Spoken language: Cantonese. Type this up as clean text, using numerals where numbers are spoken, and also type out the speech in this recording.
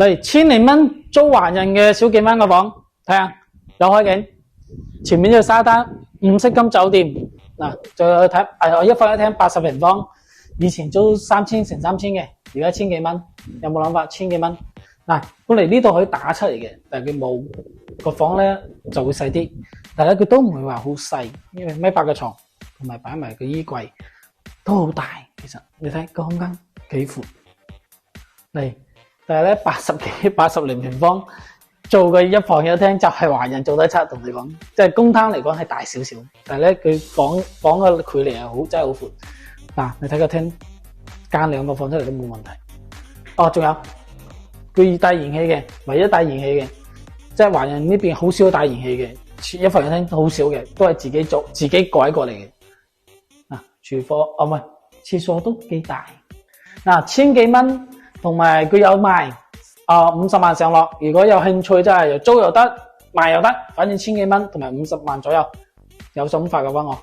嚟千零蚊租華人嘅小幾蚊個房，睇下有海景，前面有沙灘，五色金酒店嗱，仲有睇我一房一廳80平方，以前租3000乘3000嘅，而家千幾蚊，有冇諗法？千幾蚊嗱，本嚟呢度可以打出嚟嘅，但係佢冇個房咧就會細啲，但係佢都唔會話好細，因為米八嘅床同埋擺埋個衣櫃都好大，其實你睇個空間幾闊嚟。但係咧80零平方做個一房一廳就係華人做得差，同你講，即係公攤嚟講係大少少，但係咧佢房嘅距離係好真係好闊。嗱，你睇個廳間兩個放出嚟都冇問題。哦，仲有佢帶燃氣嘅，唯一帶燃氣嘅，即係華人呢邊好少帶燃氣嘅，一房一廳好少嘅，都係自己做自己改過嚟嘅。嗱，廚房唔係廁所都幾大。嗱，千幾蚊。同埋佢有賣50萬上落，如果有興趣真係租又得，賣又得，反正千幾蚊同埋50萬左右，有想法嘅話我。